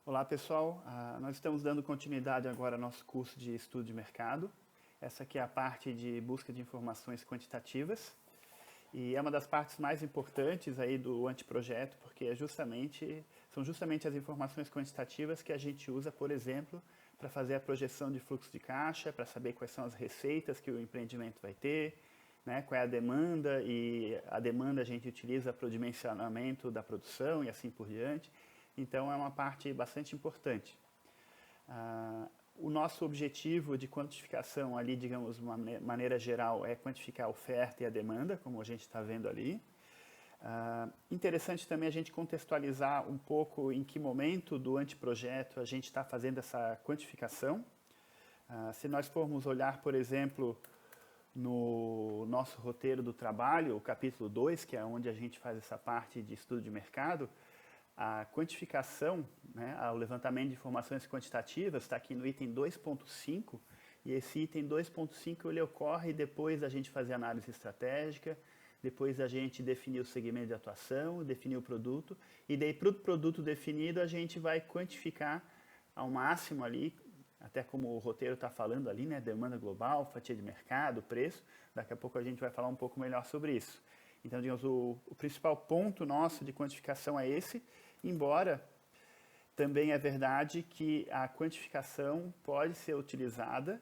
Olá pessoal, nós estamos dando continuidade agora ao nosso curso de estudo de mercado. Essa aqui é a parte de busca de informações quantitativas e é uma das partes mais importantes aí do anteprojeto, porque são justamente as informações quantitativas que a gente usa, por exemplo, para fazer a projeção de fluxo de caixa, para saber quais são as receitas que o empreendimento vai ter, né, qual é a demanda, e a demanda a gente utiliza para o dimensionamento da produção e assim por diante. Então é uma parte bastante importante. O nosso objetivo de quantificação ali, digamos, de uma maneira geral, é quantificar a oferta e a demanda, como a gente está vendo ali. Interessante também a gente contextualizar um pouco em que momento do anteprojeto a gente está fazendo essa quantificação. Se nós formos olhar, por exemplo, no nosso roteiro do trabalho, o capítulo 2, que é onde a gente faz essa parte de estudo de mercado, a quantificação, né, o levantamento de informações quantitativas está aqui no item 2.5, e esse item 2.5 ele ocorre depois da gente fazer análise estratégica, depois da gente definir o segmento de atuação, definir o produto, e daí para o produto definido a gente vai quantificar ao máximo ali, até como o roteiro está falando ali, né, demanda global, fatia de mercado, preço. Daqui a pouco a gente vai falar um pouco melhor sobre isso. Então, digamos, o principal ponto nosso de quantificação é esse, embora também é verdade que a quantificação pode ser utilizada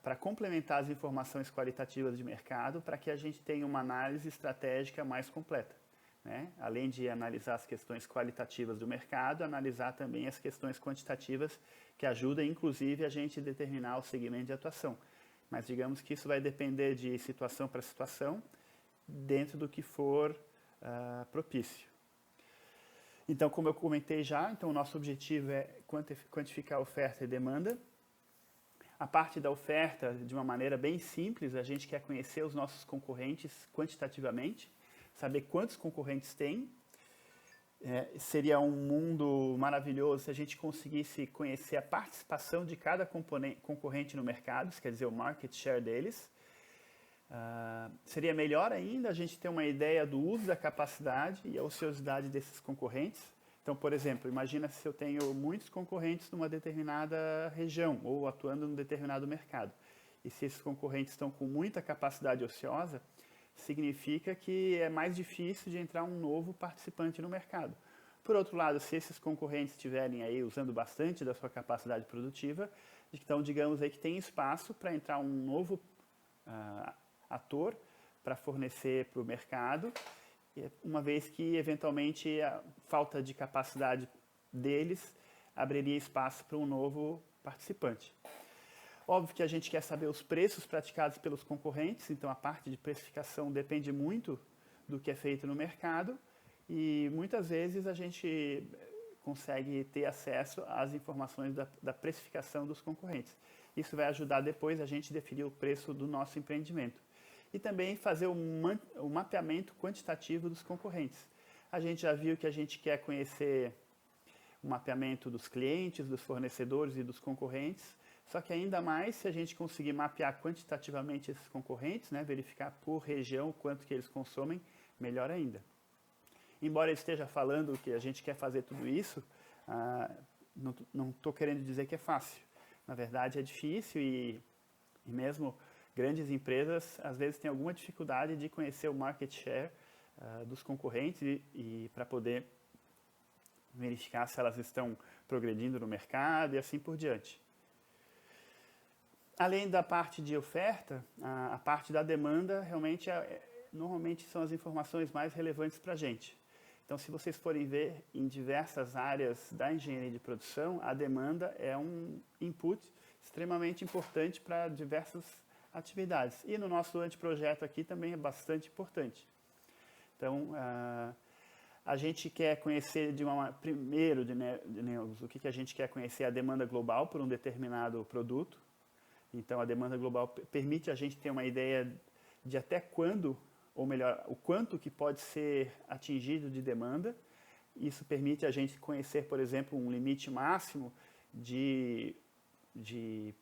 para complementar as informações qualitativas de mercado para que a gente tenha uma análise estratégica mais completa. Né? Além de analisar as questões qualitativas do mercado, analisar também as questões quantitativas que ajudam, inclusive, a gente determinar o segmento de atuação. Mas digamos que isso vai depender de situação para situação, dentro do que for propício. Então, como eu comentei já, então o nosso objetivo é quantificar a oferta e demanda. A parte da oferta, de uma maneira bem simples, a gente quer conhecer os nossos concorrentes quantitativamente, saber quantos concorrentes tem. Seria um mundo maravilhoso se a gente conseguisse conhecer a participação de cada concorrente no mercado, isso quer dizer, o market share deles. Seria melhor ainda a gente ter uma ideia do uso da capacidade e a ociosidade desses concorrentes. Então, por exemplo, imagina se eu tenho muitos concorrentes numa determinada região ou atuando num determinado mercado. E se esses concorrentes estão com muita capacidade ociosa, significa que é mais difícil de entrar um novo participante no mercado. Por outro lado, se esses concorrentes estiverem aí usando bastante da sua capacidade produtiva, então digamos aí que tem espaço para entrar um novo ator para fornecer para o mercado, uma vez que eventualmente a falta de capacidade deles abriria espaço para um novo participante. Óbvio que a gente quer saber os preços praticados pelos concorrentes, então a parte de precificação depende muito do que é feito no mercado e muitas vezes a gente consegue ter acesso às informações da precificação dos concorrentes. Isso vai ajudar depois a gente definir o preço do nosso empreendimento. E também fazer o mapeamento quantitativo dos concorrentes. A gente já viu que a gente quer conhecer o mapeamento dos clientes, dos fornecedores e dos concorrentes, só que ainda mais se a gente conseguir mapear quantitativamente esses concorrentes, né, verificar por região quanto que eles consomem, melhor ainda. Embora eu esteja falando que a gente quer fazer tudo isso, não estou querendo dizer que é fácil. Na verdade é difícil e mesmo grandes empresas às vezes têm alguma dificuldade de conhecer o market share dos concorrentes e para poder verificar se elas estão progredindo no mercado e assim por diante. Além da parte de oferta, a parte da demanda realmente normalmente são as informações mais relevantes para a gente. Então, se vocês forem ver em diversas áreas da engenharia de produção, a demanda é um input extremamente importante para diversas atividades. E no nosso anteprojeto aqui também é bastante importante. Então, a gente quer conhecer primeiro, o que a gente quer conhecer a demanda global por um determinado produto. Então, a demanda global permite a gente ter uma ideia de até quando, ou melhor, o quanto que pode ser atingido de demanda. Isso permite a gente conhecer, por exemplo, um limite máximo de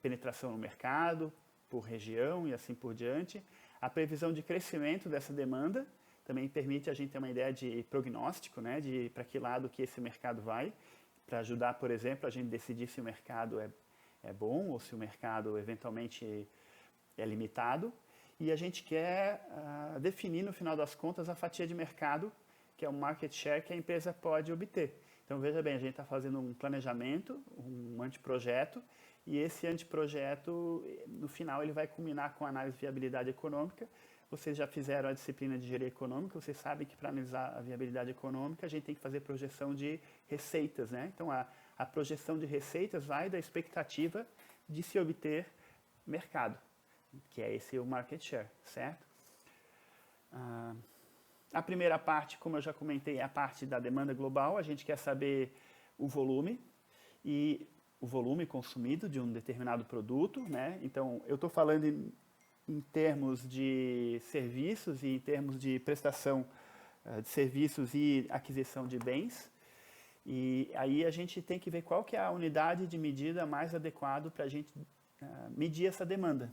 penetração no mercado, por região e assim por diante. A previsão de crescimento dessa demanda também permite a gente ter uma ideia de prognóstico, né, de para que lado que esse mercado vai. para ajudar, por exemplo, a gente decidir se o mercado é bom ou se o mercado eventualmente é limitado. E a gente quer definir, no final das contas, a fatia de mercado, que é o market share que a empresa pode obter. Então, veja bem, a gente está fazendo um planejamento, um anteprojeto, e esse anteprojeto, no final, ele vai culminar com a análise de viabilidade econômica. Vocês já fizeram a disciplina de engenharia econômica, vocês sabem que para analisar a viabilidade econômica, a gente tem que fazer projeção de receitas, né? Então, a projeção de receitas vai da expectativa de se obter mercado, que é esse o market share, certo? A primeira parte, como eu já comentei, é a parte da demanda global. A gente quer saber o volume consumido de um determinado produto, né? Então, eu estou falando em termos de serviços e em termos de prestação de serviços e aquisição de bens. E aí a gente tem que ver qual que é a unidade de medida mais adequada para a gente medir essa demanda.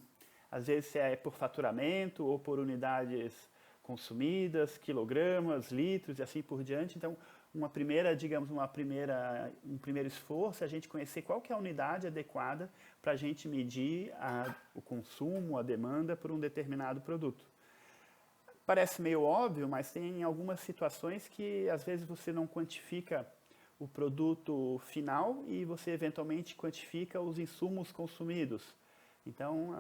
Às vezes é por faturamento ou por unidades consumidas, quilogramas, litros e assim por diante. Então, um primeiro esforço é a gente conhecer qual que é a unidade adequada para a gente medir o consumo, a demanda por um determinado produto. Parece meio óbvio, mas tem algumas situações que às vezes você não quantifica o produto final e você eventualmente quantifica os insumos consumidos. Então,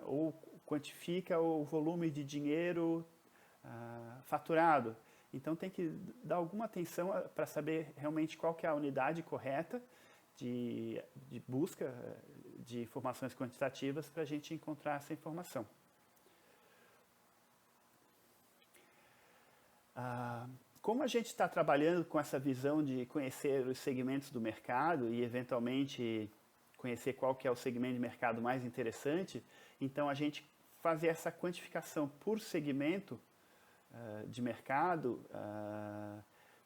ou quantifica o volume de dinheiro faturado. Então, tem que dar alguma atenção para saber realmente qual que é a unidade correta de busca de informações quantitativas para a gente encontrar essa informação. Como a gente está trabalhando com essa visão de conhecer os segmentos do mercado e, eventualmente, conhecer qual que é o segmento de mercado mais interessante, então a gente fazer essa quantificação por segmento de mercado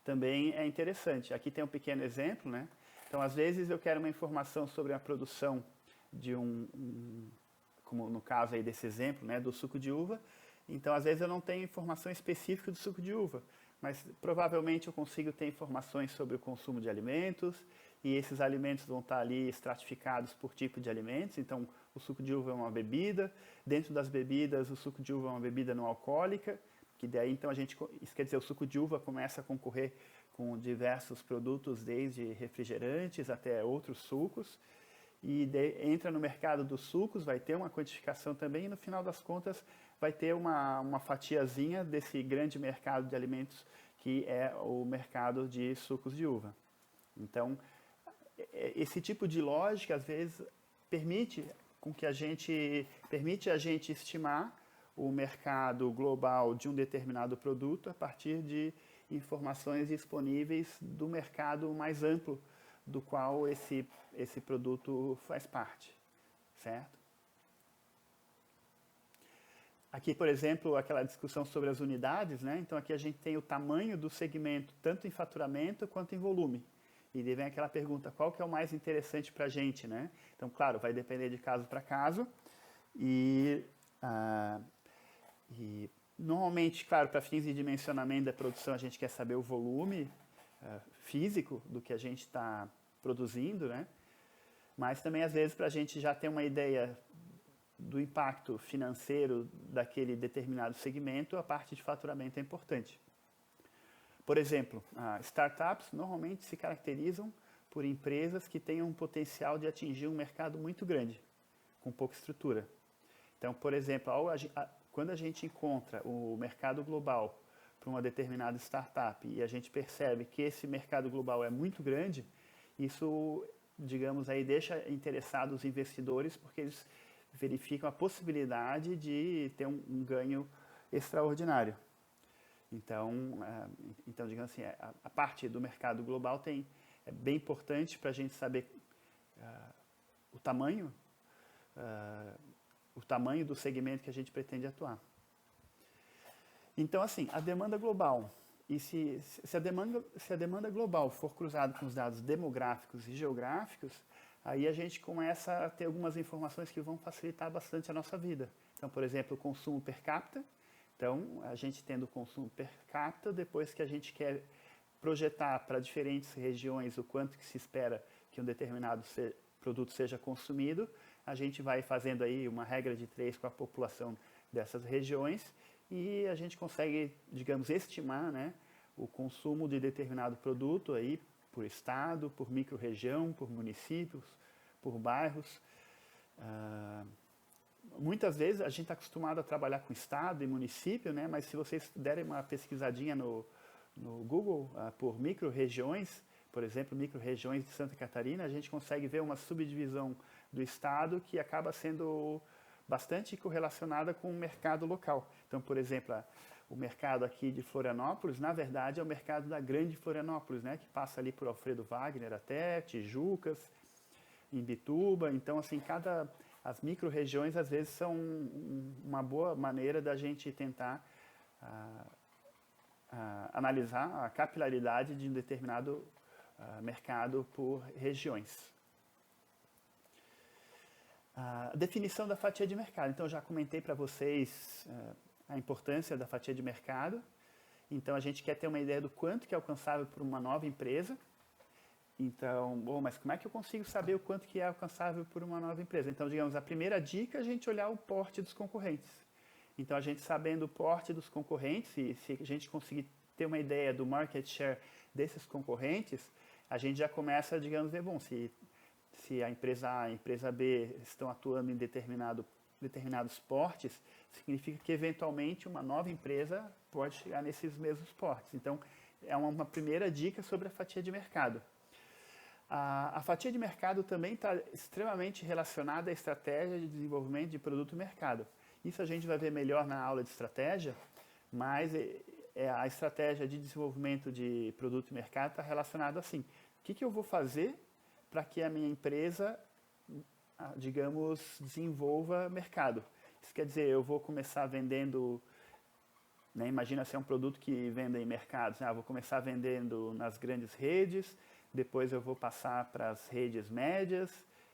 também é interessante. Aqui tem um pequeno exemplo, né? Então, às vezes eu quero uma informação sobre a produção de como no caso aí desse exemplo, né, do suco de uva. Então, às vezes eu não tenho informação específica do suco de uva, mas provavelmente eu consigo ter informações sobre o consumo de alimentos, e esses alimentos vão estar ali estratificados por tipo de alimentos. Então, o suco de uva é uma bebida, dentro das bebidas o suco de uva é uma bebida não alcoólica, que daí então isso quer dizer, o suco de uva começa a concorrer com diversos produtos, desde refrigerantes até outros sucos, e entra no mercado dos sucos, vai ter uma quantificação também, e no final das contas vai ter uma fatiazinha desse grande mercado de alimentos que é o mercado de sucos de uva. Então, esse tipo de lógica, às vezes, permite a gente estimar o mercado global de um determinado produto a partir de informações disponíveis do mercado mais amplo do qual esse produto faz parte, certo? Aqui, por exemplo, aquela discussão sobre as unidades, né? Então, aqui a gente tem o tamanho do segmento, tanto em faturamento quanto em volume. E daí vem aquela pergunta, qual que é o mais interessante para a gente, né? Então, claro, vai depender de caso para caso. E normalmente, claro, para fins de dimensionamento da produção, a gente quer saber o volume físico do que a gente está produzindo, né? Mas também, às vezes, para a gente já ter uma ideia do impacto financeiro daquele determinado segmento, a parte de faturamento é importante. Por exemplo, startups normalmente se caracterizam por empresas que tenham um potencial de atingir um mercado muito grande, com pouca estrutura. Então, por exemplo, quando a gente encontra o mercado global para uma determinada startup e a gente percebe que esse mercado global é muito grande, isso, digamos, aí deixa interessados os investidores, porque eles verificam a possibilidade de ter um ganho extraordinário. Então, digamos assim, a parte do mercado global é bem importante para a gente saber o tamanho do segmento que a gente pretende atuar. Então, assim, a demanda global, e se a demanda global for cruzada com os dados demográficos e geográficos, aí a gente começa a ter algumas informações que vão facilitar bastante a nossa vida. Então, por exemplo, o consumo per capita. Então, a gente tendo o consumo per capita, depois que a gente quer projetar para diferentes regiões o quanto que se espera que um determinado produto seja consumido, a gente vai fazendo aí uma regra de 3 com a população dessas regiões e a gente consegue, digamos, estimar, né, o consumo de determinado produto aí por estado, por micro-região, por municípios, por bairros. Muitas vezes a gente está acostumado a trabalhar com estado e município, né, mas se vocês derem uma pesquisadinha no Google por micro-regiões, por exemplo, micro-regiões de Santa Catarina, a gente consegue ver uma subdivisão do estado que acaba sendo bastante correlacionada com o mercado local. Então, por exemplo, o mercado aqui de Florianópolis, na verdade, é o mercado da Grande Florianópolis, né, que passa ali por Alfredo Wagner até Tijucas, Imbituba. Então, assim, as micro-regiões, às vezes, são uma boa maneira da gente tentar analisar a capilaridade de um determinado mercado por regiões. A definição da fatia de mercado. Então, eu já comentei para vocês a importância da fatia de mercado. Então, a gente quer ter uma ideia do quanto que é alcançável por uma nova empresa. Então, mas como é que eu consigo saber o quanto que é alcançável por uma nova empresa? Então, digamos, a primeira dica é a gente olhar o porte dos concorrentes. Então, a gente sabendo o porte dos concorrentes, e se a gente conseguir ter uma ideia do market share desses concorrentes, a gente já começa, digamos, a ver, bom, se a empresa A e a empresa B estão atuando em determinados portes, significa que, eventualmente, uma nova empresa pode chegar nesses mesmos portes. Então, é uma primeira dica sobre a fatia de mercado. A fatia de mercado também está extremamente relacionada à estratégia de desenvolvimento de produto e mercado. Isso a gente vai ver melhor na aula de estratégia, mas a estratégia de desenvolvimento de produto e mercado está relacionada assim. O que eu vou fazer para que a minha empresa, digamos, desenvolva mercado? Isso quer dizer, eu vou começar vendendo, né, imagina se é um produto que vende em mercados, né, eu vou começar vendendo nas grandes redes, depois eu vou passar para as redes médias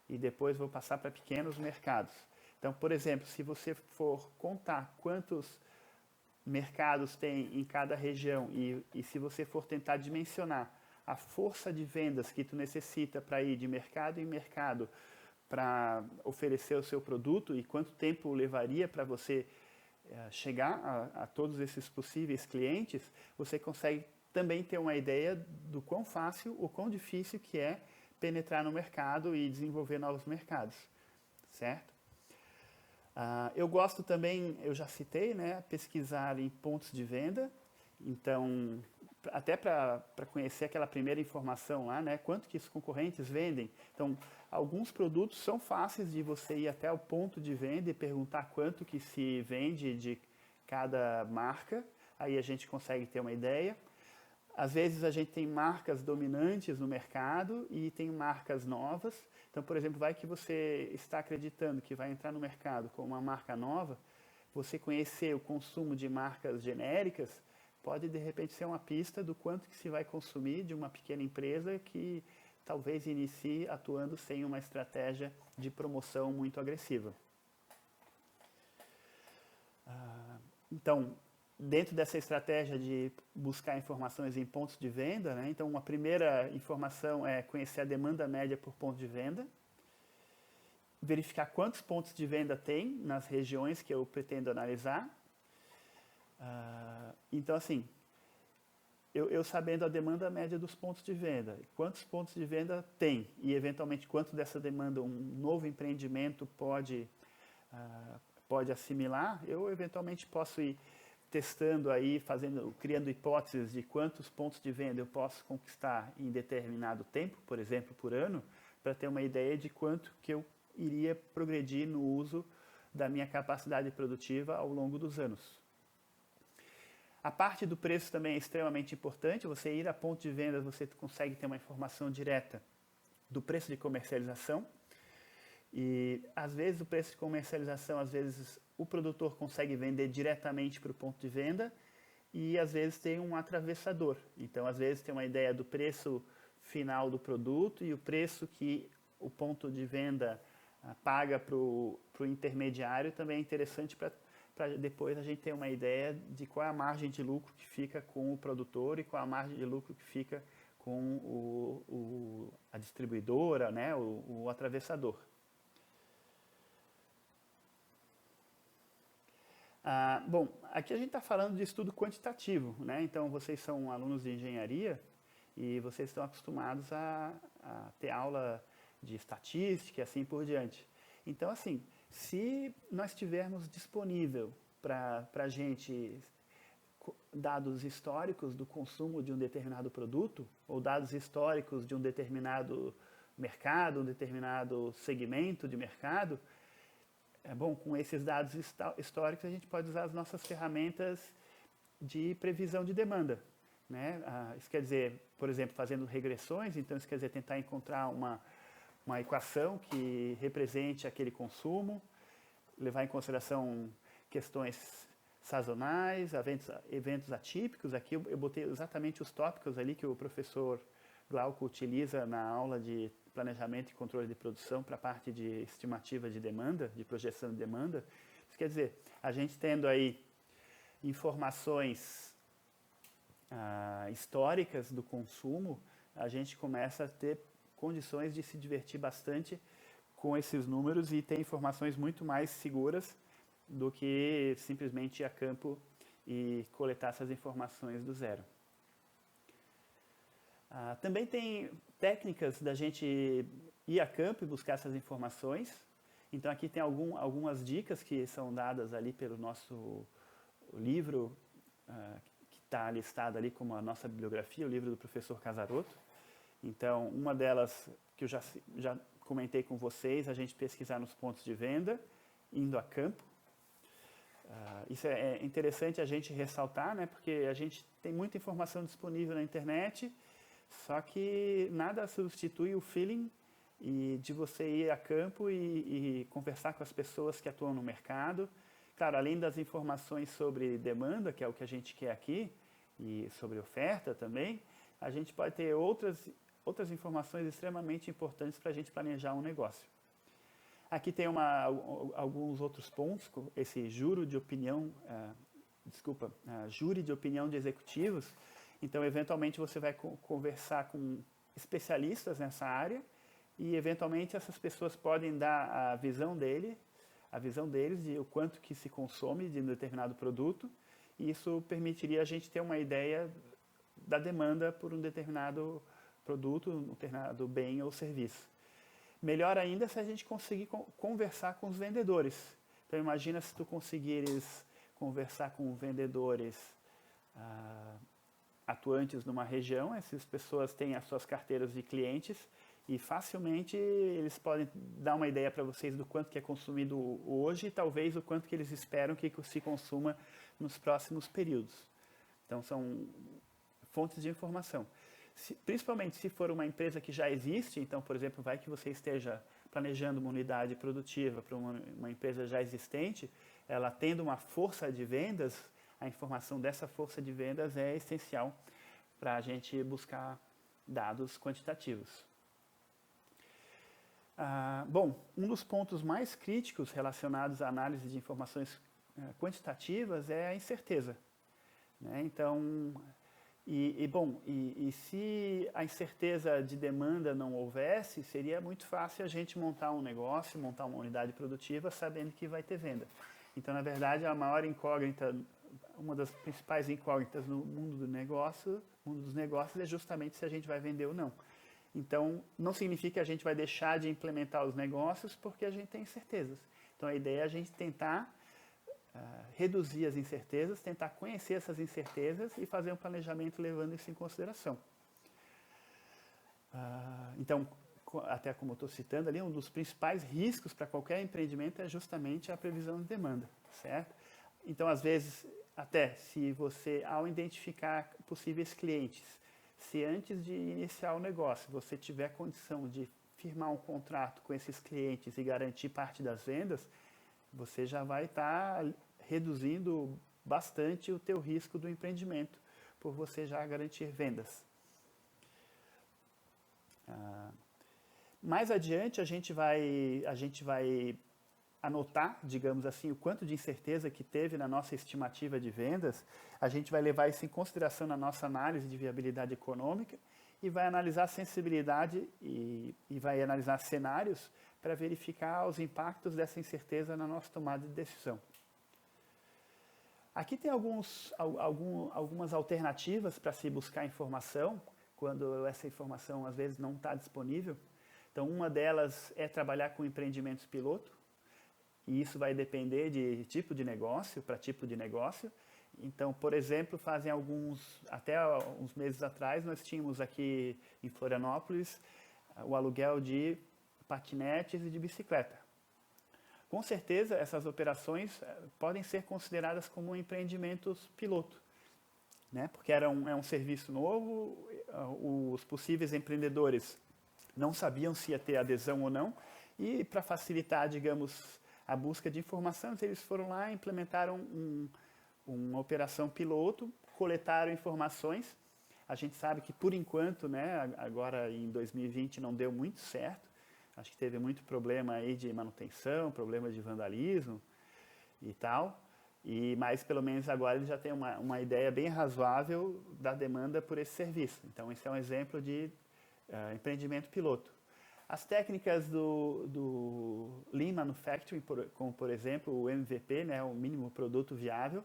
e depois vou passar para pequenos mercados. Então, por exemplo, se você for contar quantos mercados tem em cada região e se você for tentar dimensionar a força de vendas que tu necessita para ir de mercado em mercado para oferecer o seu produto e quanto tempo levaria para você chegar a todos esses possíveis clientes, você consegue também ter uma ideia do quão fácil ou quão difícil que é penetrar no mercado e desenvolver novos mercados, certo? Eu gosto também, eu já citei, né, pesquisar em pontos de venda, então, até para conhecer aquela primeira informação lá, né, quanto que os concorrentes vendem. Então, alguns produtos são fáceis de você ir até o ponto de venda e perguntar quanto que se vende de cada marca, aí a gente consegue ter uma ideia. Às vezes a gente tem marcas dominantes no mercado e tem marcas novas. Então, por exemplo, vai que você está acreditando que vai entrar no mercado com uma marca nova, você conhecer o consumo de marcas genéricas pode, de repente, ser uma pista do quanto que se vai consumir de uma pequena empresa que talvez inicie atuando sem uma estratégia de promoção muito agressiva. Então, dentro dessa estratégia de buscar informações em pontos de venda, né, então uma primeira informação é conhecer a demanda média por ponto de venda, verificar quantos pontos de venda tem nas regiões que eu pretendo analisar. Então, assim, eu sabendo a demanda média dos pontos de venda, quantos pontos de venda tem e, eventualmente, quanto dessa demanda um novo empreendimento pode assimilar, eu, eventualmente, posso ir testando aí, criando hipóteses de quantos pontos de venda eu posso conquistar em determinado tempo, por exemplo, por ano, para ter uma ideia de quanto que eu iria progredir no uso da minha capacidade produtiva ao longo dos anos. A parte do preço também é extremamente importante. Você ir a ponto de venda, você consegue ter uma informação direta do preço de comercialização. E, às vezes, o preço de comercialização, às vezes, o produtor consegue vender diretamente para o ponto de venda e, às vezes, tem um atravessador. Então, às vezes, tem uma ideia do preço final do produto e o preço que o ponto de venda paga para o intermediário também é interessante para depois a gente ter uma ideia de qual é a margem de lucro que fica com o produtor e qual é a margem de lucro que fica com a distribuidora, né, o atravessador. Bom, aqui a gente está falando de estudo quantitativo, né? Então vocês são alunos de engenharia e vocês estão acostumados a ter aula de estatística e assim por diante. Então, assim, se nós tivermos disponível para a gente dados históricos do consumo de um determinado produto, ou dados históricos de um determinado mercado, um determinado segmento de mercado, bom, com esses dados históricos a gente pode usar as nossas ferramentas de previsão de demanda. Né? Isso quer dizer, por exemplo, fazendo regressões, então isso quer dizer tentar encontrar uma equação que represente aquele consumo, levar em consideração questões sazonais, eventos atípicos. Aqui eu botei exatamente os tópicos ali que o professor Glauco utiliza na aula de planejamento e controle de produção para a parte de estimativa de demanda, de projeção de demanda. Isso quer dizer, a gente tendo aí informações históricas do consumo, a gente começa a ter condições de se divertir bastante com esses números e ter informações muito mais seguras do que simplesmente ir a campo e coletar essas informações do zero. Também tem técnicas da gente ir a campo e buscar essas informações. Então aqui tem algumas dicas que são dadas ali pelo nosso livro, que está listado ali como a nossa bibliografia, o livro do professor Casarotto. Então, uma delas que eu já comentei com vocês, a gente pesquisar nos pontos de venda, indo a campo. Isso é interessante a gente ressaltar, né, porque a gente tem muita informação disponível na internet, só que nada substitui o feeling de você ir a campo e conversar com as pessoas que atuam no mercado. Claro, além das informações sobre demanda, que é o que a gente quer aqui, e sobre oferta também, a gente pode ter outras informações extremamente importantes para a gente planejar um negócio. Aqui tem alguns outros pontos, esse júri de opinião de executivos. Então, eventualmente, você vai conversar com especialistas nessa área e, eventualmente, essas pessoas podem dar a visão deles de o quanto que se consome de um determinado produto, e isso permitiria a gente ter uma ideia da demanda por um determinado produto, um determinado bem ou serviço. Melhor ainda se a gente conseguir conversar com os vendedores. Então imagina se tu conseguires conversar com vendedores atuantes numa região, essas pessoas têm as suas carteiras de clientes e facilmente eles podem dar uma ideia para vocês do quanto que é consumido hoje e talvez o quanto que eles esperam que se consuma nos próximos períodos. Então são fontes de informação. Principalmente se for uma empresa que já existe, então, por exemplo, vai que você esteja planejando uma unidade produtiva para uma empresa já existente, ela tendo uma força de vendas, a informação dessa força de vendas é essencial para a gente buscar dados quantitativos. Bom, um dos pontos mais críticos relacionados à análise de informações quantitativas é a incerteza. Né? Então, se a incerteza de demanda não houvesse, seria muito fácil a gente montar um negócio, montar uma unidade produtiva, sabendo que vai ter venda. Então, na verdade, a maior incógnita, uma das principais incógnitas no mundo dos negócios é justamente se a gente vai vender ou não. Então, não significa que a gente vai deixar de implementar os negócios porque a gente tem incertezas. Então, a ideia é a gente tentar reduzir as incertezas, tentar conhecer essas incertezas e fazer um planejamento levando isso em consideração. Então, até como eu estou citando ali, um dos principais riscos para qualquer empreendimento é justamente a previsão de demanda, certo? Então, às vezes, até se você, ao identificar possíveis clientes, se antes de iniciar o negócio você tiver condição de firmar um contrato com esses clientes e garantir parte das vendas, você já vai estar reduzindo bastante o teu risco do empreendimento, por você já garantir vendas. Mais adiante a gente vai anotar, digamos assim, o quanto de incerteza que teve na nossa estimativa de vendas, a gente vai levar isso em consideração na nossa análise de viabilidade econômica e vai analisar a sensibilidade e vai analisar cenários para verificar os impactos dessa incerteza na nossa tomada de decisão. Aqui tem algumas alternativas para se buscar informação, quando essa informação às vezes não está disponível. Então, uma delas é trabalhar com empreendimentos piloto, e isso vai depender de tipo de negócio para tipo de negócio. Então, por exemplo, até uns meses atrás, nós tínhamos aqui em Florianópolis o aluguel de patinetes e de bicicleta. Com certeza, essas operações podem ser consideradas como empreendimentos piloto, né? Porque é um serviço novo, os possíveis empreendedores não sabiam se ia ter adesão ou não, e para facilitar, digamos, a busca de informações, eles foram lá e implementaram uma operação piloto, coletaram informações. A gente sabe que, por enquanto, né, agora em 2020 não deu muito certo. Acho que teve muito problema aí de manutenção, problema de vandalismo e tal. Mas, pelo menos agora, ele já tem uma ideia bem razoável da demanda por esse serviço. Então, esse é um exemplo de empreendimento piloto. As técnicas do Lean Manufacturing, como por exemplo o MVP, né, o mínimo produto viável,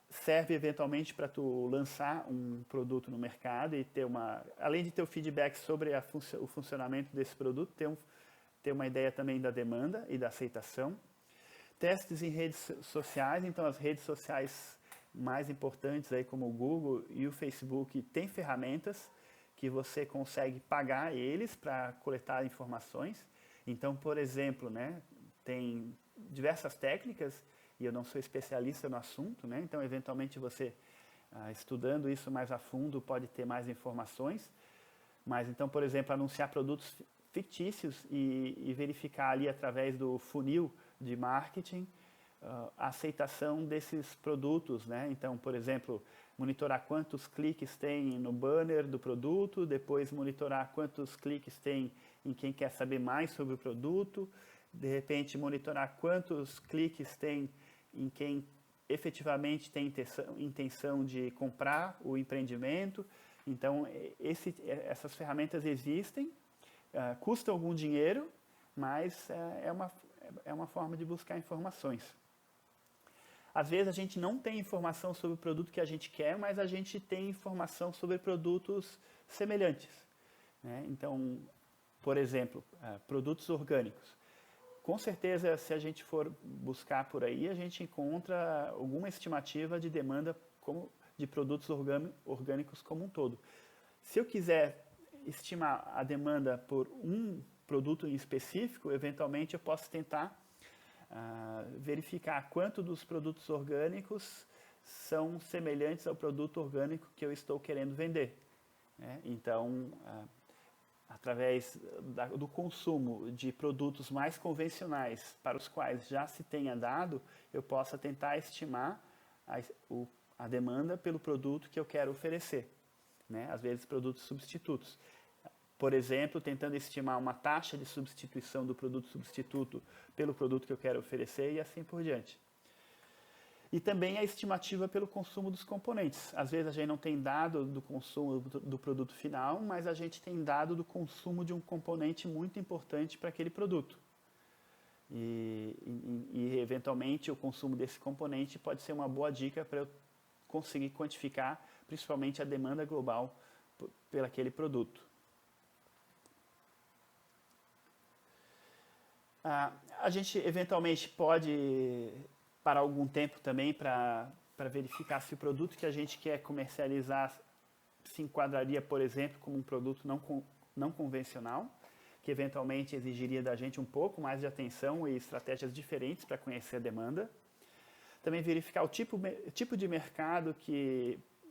serve eventualmente para tu lançar um produto no mercado e além de ter o feedback sobre o funcionamento desse produto, ter uma ideia também da demanda e da aceitação. Testes em redes sociais, então as redes sociais mais importantes aí como o Google e o Facebook têm ferramentas que você consegue pagar eles para coletar informações. Então, por exemplo, né, tem diversas técnicas, e eu não sou especialista no assunto, né, então, eventualmente, você, estudando isso mais a fundo, pode ter mais informações. Mas, então, por exemplo, anunciar produtos fictícios e verificar ali, através do funil de marketing, a aceitação desses produtos, né? Então, por exemplo, monitorar quantos cliques tem no banner do produto, depois monitorar quantos cliques tem em quem quer saber mais sobre o produto, de repente monitorar quantos cliques tem em quem efetivamente tem intenção de comprar o empreendimento. Então, essas ferramentas existem, custam algum dinheiro, mas é uma forma de buscar informações. Às vezes a gente não tem informação sobre o produto que a gente quer, mas a gente tem informação sobre produtos semelhantes, né? Então, por exemplo, produtos orgânicos. Com certeza, se a gente for buscar por aí, a gente encontra alguma estimativa de demanda de produtos orgânicos como um todo. Se eu quiser estimar a demanda por um produto em específico, eventualmente eu posso tentar verificar quanto dos produtos orgânicos são semelhantes ao produto orgânico que eu estou querendo vender, né? Então, através do consumo de produtos mais convencionais para os quais já se tenha dado, eu possa tentar estimar a demanda pelo produto que eu quero oferecer, né? Às vezes produtos substitutos. Por exemplo, tentando estimar uma taxa de substituição do produto substituto pelo produto que eu quero oferecer e assim por diante. E também a estimativa pelo consumo dos componentes. Às vezes a gente não tem dado do consumo do produto final, mas a gente tem dado do consumo de um componente muito importante para aquele produto. E eventualmente o consumo desse componente pode ser uma boa dica para eu conseguir quantificar principalmente a demanda global por aquele produto. A gente eventualmente pode parar algum tempo também para verificar se o produto que a gente quer comercializar se enquadraria, por exemplo, como um produto não convencional, que eventualmente exigiria da gente um pouco mais de atenção e estratégias diferentes para conhecer a demanda. Também verificar o tipo de mercado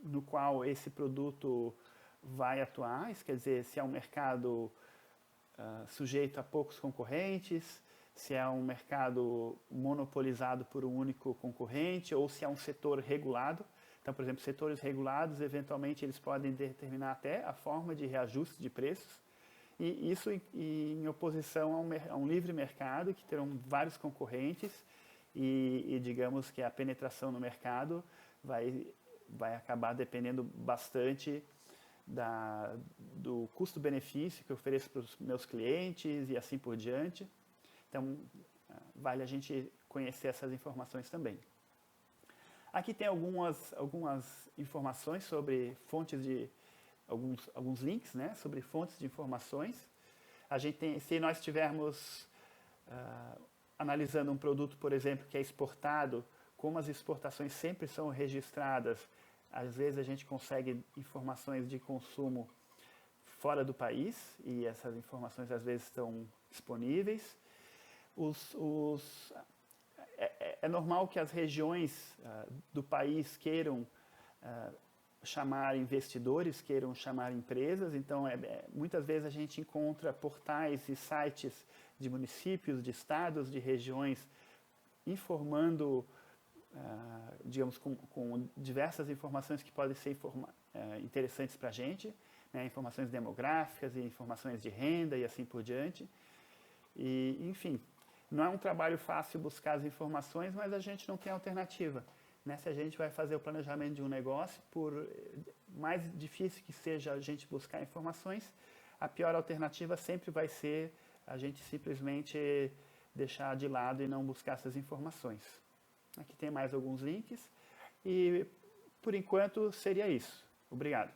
no qual esse produto vai atuar, isso quer dizer, se é um mercado sujeito a poucos concorrentes, se é um mercado monopolizado por um único concorrente ou se é um setor regulado. Então, por exemplo, setores regulados, eventualmente, eles podem determinar até a forma de reajuste de preços e isso em oposição a um livre mercado, que terão vários concorrentes e digamos que a penetração no mercado vai acabar dependendo bastante do custo-benefício que eu ofereço para os meus clientes e assim por diante. Então, vale a gente conhecer essas informações também. Aqui tem algumas informações sobre fontes de alguns links, né, sobre fontes de informações. Se nós estivermos analisando um produto, por exemplo, que é exportado, como as exportações sempre são registradas, às vezes a gente consegue informações de consumo fora do país e essas informações às vezes estão disponíveis. É normal que as regiões do país queiram chamar investidores, queiram chamar empresas, então muitas vezes a gente encontra portais e sites de municípios, de estados, de regiões, informando, digamos, com diversas informações que podem ser interessantes para a gente, né, informações demográficas e informações de renda e assim por diante. E, enfim, não é um trabalho fácil buscar as informações, mas a gente não tem alternativa. Né? Se a gente vai fazer o planejamento de um negócio, por mais difícil que seja a gente buscar informações, a pior alternativa sempre vai ser a gente simplesmente deixar de lado e não buscar essas informações. Aqui tem mais alguns links e, por enquanto, seria isso. Obrigado.